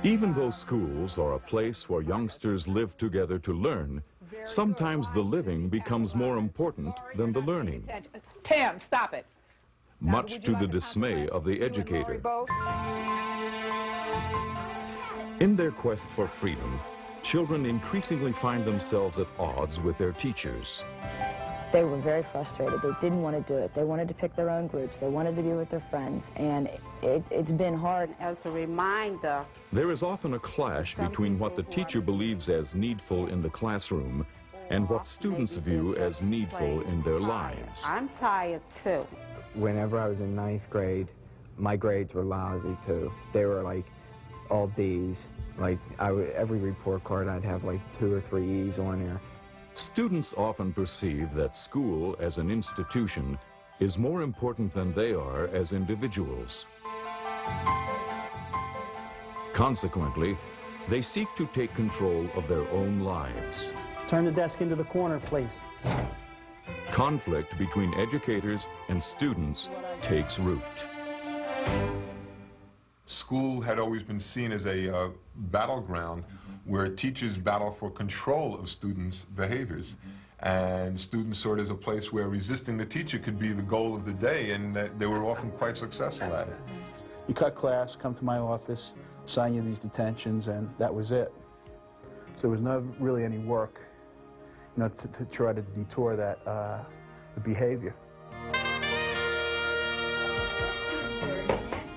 Even though schools are a place where youngsters live together to learn, sometimes the living becomes more important than the learning. Tim, stop it. Much to the dismay of the educator. In their quest for freedom, children increasingly find themselves at odds with their teachers. They were very frustrated. They didn't want to do it. They wanted to pick their own groups. They wanted to be with their friends, and it's been hard. As a reminder, there is often a clash between what the teacher believes as needful in the classroom and what students view as needful in their lives. I'm tired too. Whenever I was in 9th grade, my grades were lousy too. They were like all D's. Like every report card I'd have like 2 or 3 E's on there. Students often perceive that school as an institution is more important than they are as individuals. Consequently, they seek to take control of their own lives. Turn the desk into the corner, please. Conflict between educators and students takes root. School had always been seen as a battleground where teachers battle for control of students' behaviors. And students saw it as a place where resisting the teacher could be the goal of the day, and they were often quite successful at it. You cut class, come to my office, sign you these detentions, and that was it. So there was not really any work, you know, to try to detour that the behavior.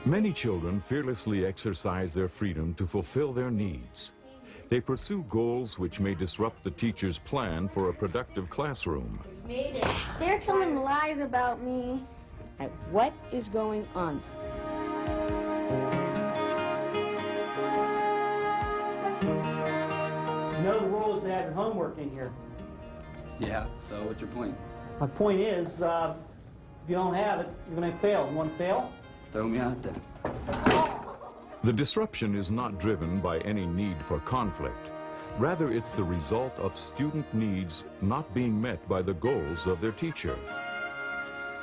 Many children fearlessly exercise their freedom to fulfill their needs. They pursue goals which may disrupt the teacher's plan for a productive classroom. They're telling lies about me. And what is going on? You know the rule is to have your homework in here. Yeah, so what's your point? My point is, if you don't have it, you're going to fail. You want to fail? Throw me out there. The disruption is not driven by any need for conflict. Rather, it's the result of student needs not being met by the goals of their teacher.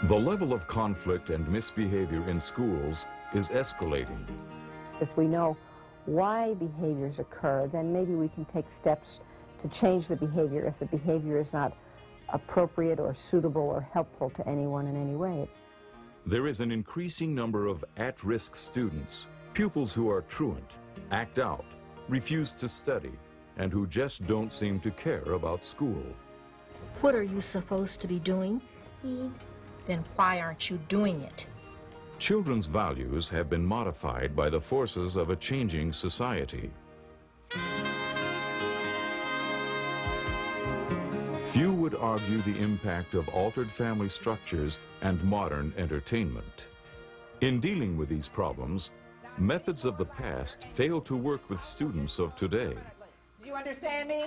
The level of conflict and misbehavior in schools is escalating. If we know why behaviors occur, then maybe we can take steps to change the behavior if the behavior is not appropriate or suitable or helpful to anyone in any way. There is an increasing number of at-risk students, pupils who are truant, act out, refuse to study, and who just don't seem to care about school. What are you supposed to be doing? Read. Then why aren't you doing it? Children's values have been modified by the forces of a changing society. Few would argue the impact of altered family structures and modern entertainment. In dealing with these problems, methods of the past fail to work with students of today. Do you understand me?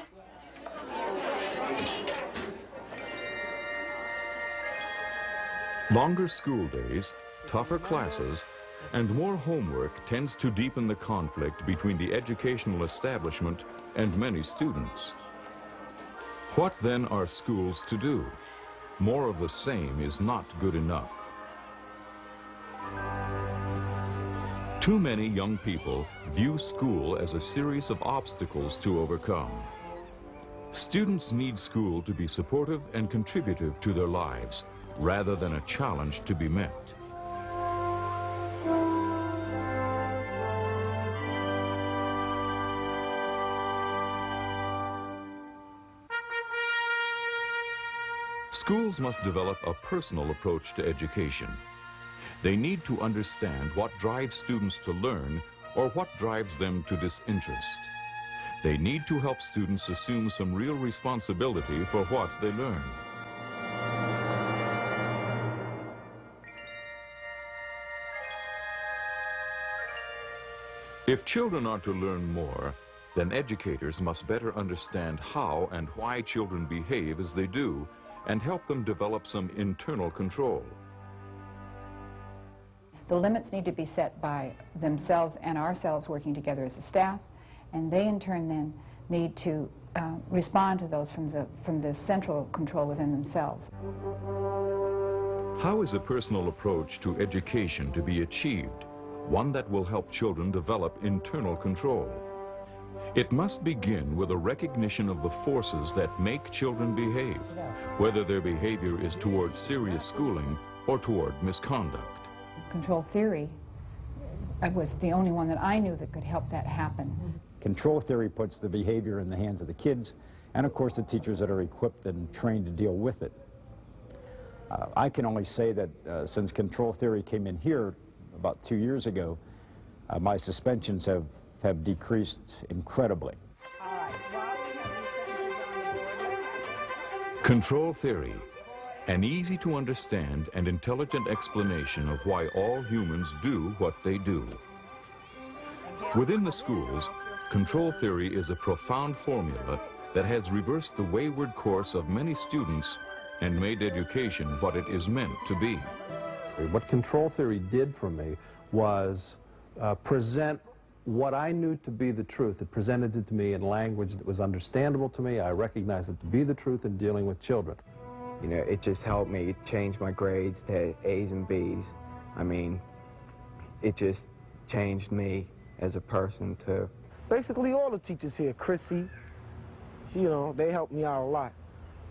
Longer school days, tougher classes, and more homework tends to deepen the conflict between the educational establishment and many students. What then are schools to do? More of the same is not good enough. Too many young people view school as a series of obstacles to overcome. Students need school to be supportive and contributive to their lives, rather than a challenge to be met. Schools must develop a personal approach to education. They need to understand what drives students to learn or what drives them to disinterest. They need to help students assume some real responsibility for what they learn. If children are to learn more, then educators must better understand how and why children behave as they do and help them develop some internal control. The limits need to be set by themselves and ourselves working together as a staff, and they in turn then need to respond to those from the central control within themselves. How is a personal approach to education to be achieved? one that will help children develop internal control. It must begin with a recognition of the forces that make children behave, whether their behavior is toward serious schooling or toward misconduct. Control theory was the only one that I knew that could help that happen. Control theory puts the behavior in the hands of the kids and, of course, the teachers that are equipped and trained to deal with it. I can only say that since control theory came in here about 2 years ago, my suspensions have decreased incredibly. Control theory, an easy-to-understand and intelligent explanation of why all humans do what they do. Within the schools, control theory is a profound formula that has reversed the wayward course of many students and made education what it is meant to be. What control theory did for me was present what I knew to be the truth. It presented it to me in language that was understandable to me. I recognized it to be the truth in dealing with children. You know, it just helped me change my grades to A's and B's. I mean, it just changed me as a person too. Basically all the teachers here, Chrissy, you know, they helped me out a lot.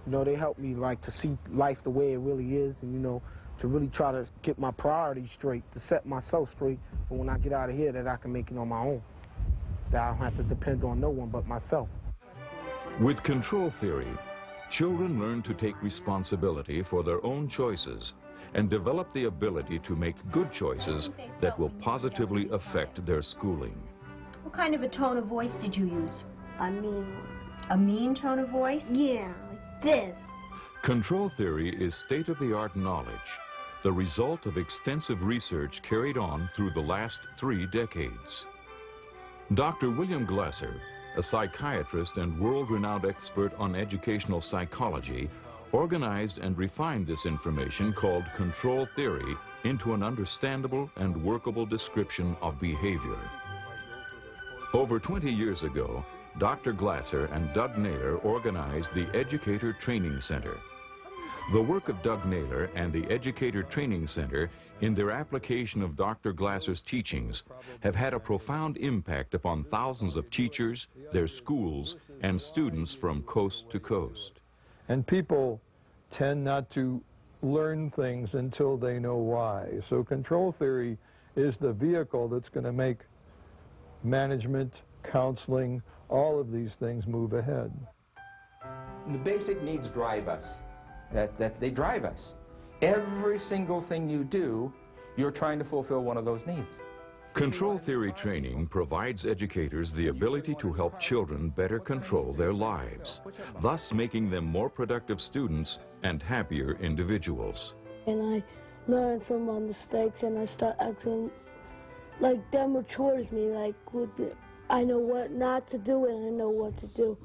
You know, they helped me like to see life the way it really is and, you know, to really try to get my priorities straight, to set myself straight for when I get out of here that I can make it on my own, that I don't have to depend on no one but myself. With control theory, children learn to take responsibility for their own choices and develop the ability to make good choices that will positively affect their schooling. What kind of a tone of voice did you use? A mean one. A mean tone of voice? Yeah, like this. Control theory is state-of-the-art knowledge, the result of extensive research carried on through the last 3 decades. Dr. William Glasser, a psychiatrist and world-renowned expert on educational psychology, organized and refined this information called control theory into an understandable and workable description of behavior. Over 20 years ago, Dr. Glasser and Doug Naylor organized the Educator Training Center. The work of Doug Naylor and the Educator Training Center in their application of Dr. Glasser's teachings have had a profound impact upon thousands of teachers, their schools, and students from coast to coast. And people tend not to learn things until they know why. So control theory is the vehicle that's going to make management, counseling, all of these things move ahead. The basic needs drive us. They drive us. Every single thing you do, you're trying to fulfill one of those needs. Control theory training provides educators the ability to help children better control their lives, thus making them more productive students and happier individuals. And I learn from my mistakes and I start acting like that matures me, like I know what not to do and I know what to do.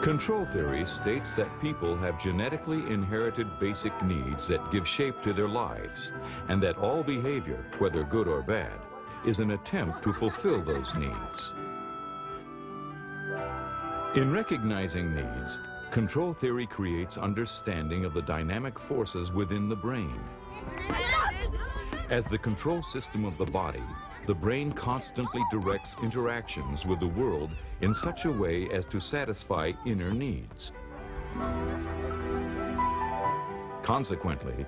Control theory states that people have genetically inherited basic needs that give shape to their lives, and that all behavior, whether good or bad, is an attempt to fulfill those needs. In recognizing needs, control theory creates understanding of the dynamic forces within the brain. As the control system of the body, the brain constantly directs interactions with the world in such a way as to satisfy inner needs. Consequently,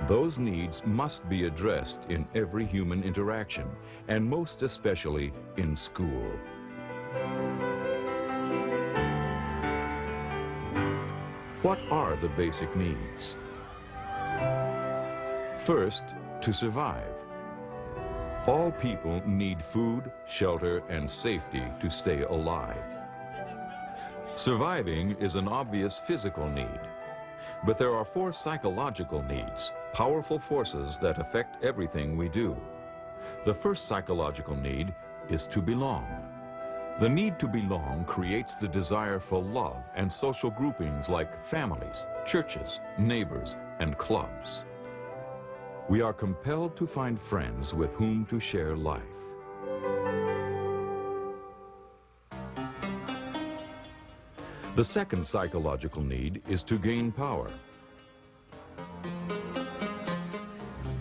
those needs must be addressed in every human interaction, and most especially in school. What are the basic needs? First, to survive. All people need food, shelter, and safety to stay alive. Surviving is an obvious physical need, but there are 4 psychological needs, powerful forces that affect everything we do. The first psychological need is to belong. The need to belong creates the desire for love and social groupings like families, churches, neighbors, and clubs. We are compelled to find friends with whom to share life. The second psychological need is to gain power.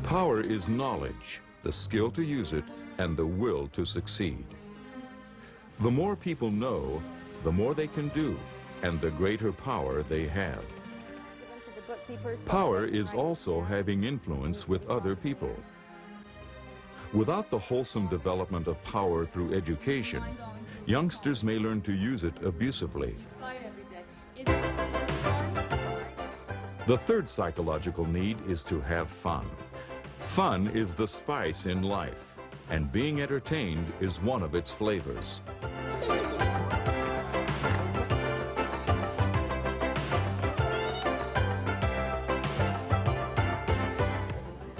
Power is knowledge, the skill to use it, and the will to succeed. The more people know, the more they can do, and the greater power they have. Power is also having influence with other people. Without the wholesome development of power through education, youngsters may learn to use it abusively. The third psychological need is to have fun. Fun is the spice in life, and being entertained is one of its flavors.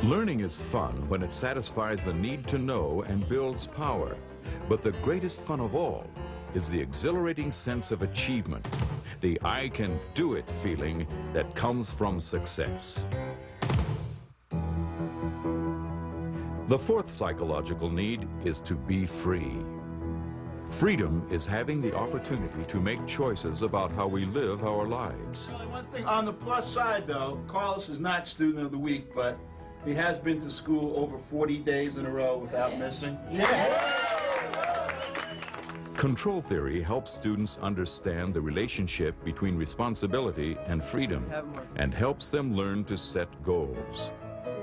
Learning is fun when it satisfies the need to know and builds power. But the greatest fun of all is the exhilarating sense of achievement, the I can do it feeling that comes from success. The fourth psychological need is to be free. Freedom is having the opportunity to make choices about how we live our lives. One thing on the plus side, though, Carlos is not Student of the Week, but he has been to school over 40 days in a row without missing. Control theory helps students understand the relationship between responsibility and freedom, and helps them learn to set goals.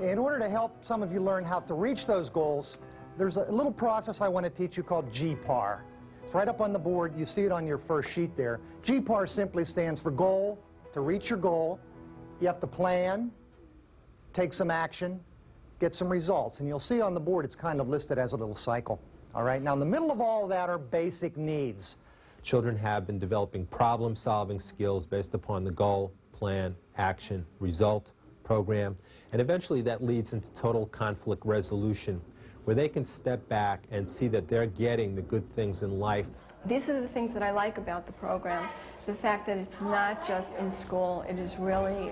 In order to help some of you learn how to reach those goals, there's a little process I want to teach you called GPAR. It's right up on the board. You see it on your first sheet there. GPAR simply stands for goal. To reach your goal, you have to plan, take some action, get some results. And you'll see on the board it's kind of listed as a little cycle. All right, now in the middle of all of that are basic needs. Children have been developing problem-solving skills based upon the goal, plan, action, result, program, and eventually that leads into total conflict resolution, where they can step back and see that they're getting the good things in life. These are the things that I like about the program. The fact that it's not just in school, it is really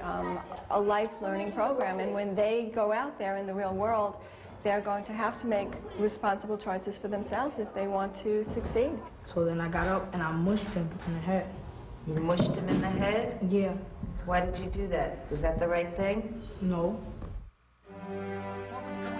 a life learning program, and when they go out there in the real world, they're going to have to make responsible choices for themselves if they want to succeed. So then I got up and I mushed him in the head. You mushed him in the head? Yeah. Why did you do that? Was that the right thing? No.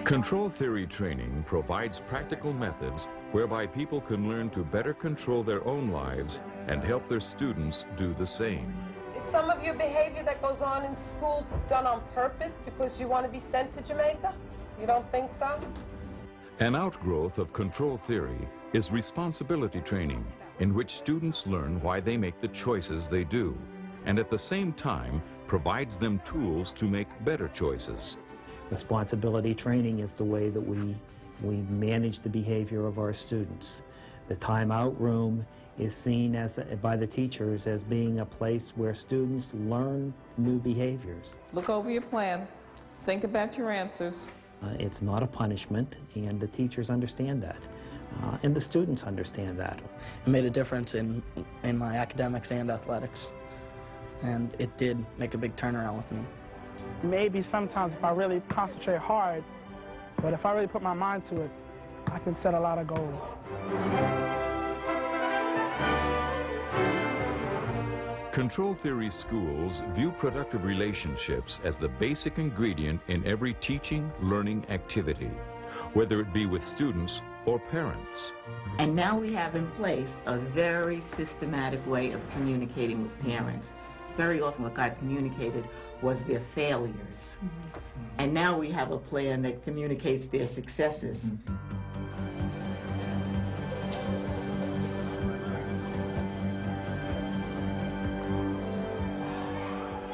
Control theory training provides practical methods whereby people can learn to better control their own lives and help their students do the same. Is some of your behavior that goes on in school done on purpose because you want to be sent to Jamaica? You don't think so? An outgrowth of control theory is responsibility training, in which students learn why they make the choices they do, and at the same time provides them tools to make better choices. Responsibility training is the way that we manage the behavior of our students. The timeout room is seen as, by the teachers as being a place where students learn new behaviors. Look over your plan. Think about your answers. It's not a punishment, and the teachers understand that. And the students understand that. It made a difference in my academics and athletics, and it did make a big turnaround with me. Maybe sometimes if I really concentrate hard, but if I really put my mind to it, I can set a lot of goals. Control theory schools view productive relationships as the basic ingredient in every teaching, learning activity, whether it be with students or parents. And now we have in place a very systematic way of communicating with parents. Very often what got communicated was their failures. And now we have a plan that communicates their successes.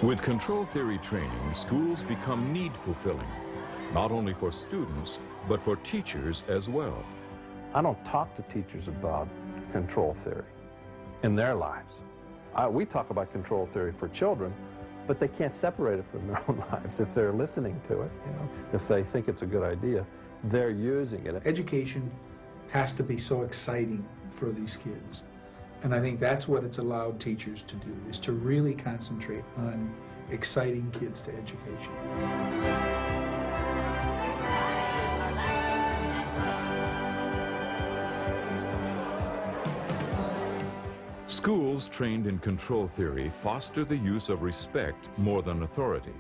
With control theory training, schools become need-fulfilling, not only for students, but for teachers as well. I don't talk to teachers about control theory in their lives. We talk about control theory for children, but they can't separate it from their own lives if they're listening to it. You know, if they think it's a good idea, they're using it. Education has to be so exciting for these kids. And I think that's what it's allowed teachers to do, is to really concentrate on exciting kids to education. Schools trained in control theory foster the use of respect more than authority,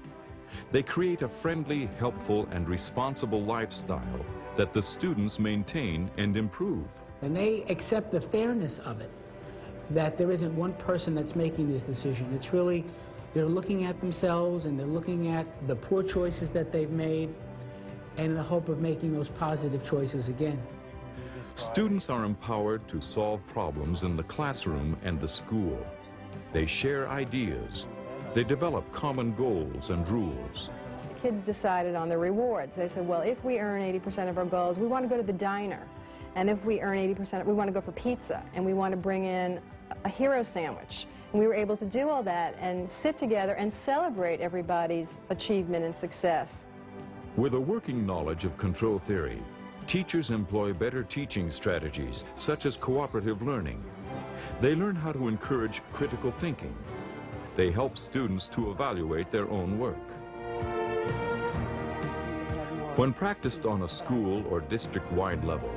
They create a friendly, helpful, and responsible lifestyle that the students maintain and improve. And they accept the fairness of it, that there isn't one person that's making this decision. It's really, they're looking at themselves and they're looking at the poor choices that they've made and in the hope of making those positive choices again. Students are empowered to solve problems in the classroom and the school. They share ideas. They develop common goals and rules. Kids decided on their rewards. They said, well, if we earn 80% of our goals, we want to go to the diner. And if we earn 80%, we want to go for pizza. And we want to bring in a hero sandwich. And we were able to do all that and sit together and celebrate everybody's achievement and success. With a working knowledge of control theory, teachers employ better teaching strategies, such as cooperative learning. They learn how to encourage critical thinking. They help students to evaluate their own work. When practiced on a school or district-wide level,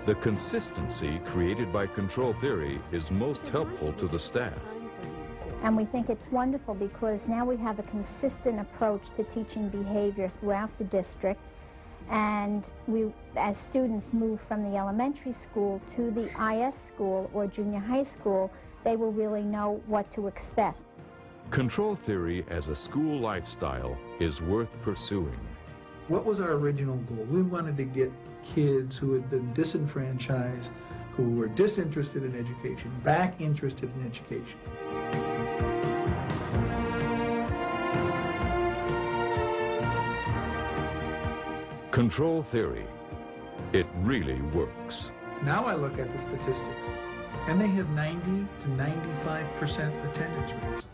the consistency created by control theory is most helpful to the staff. And we think it's wonderful because now we have a consistent approach to teaching behavior throughout the district. And we, as students move from the elementary school to the IS school or junior high school, they will really know what to expect. Control theory as a school lifestyle is worth pursuing. What was our original goal? We wanted to get kids who had been disenfranchised, who were disinterested in education, back interested in education. Control theory, it really works. Now I look at the statistics, and they have 90 to 95% attendance rates.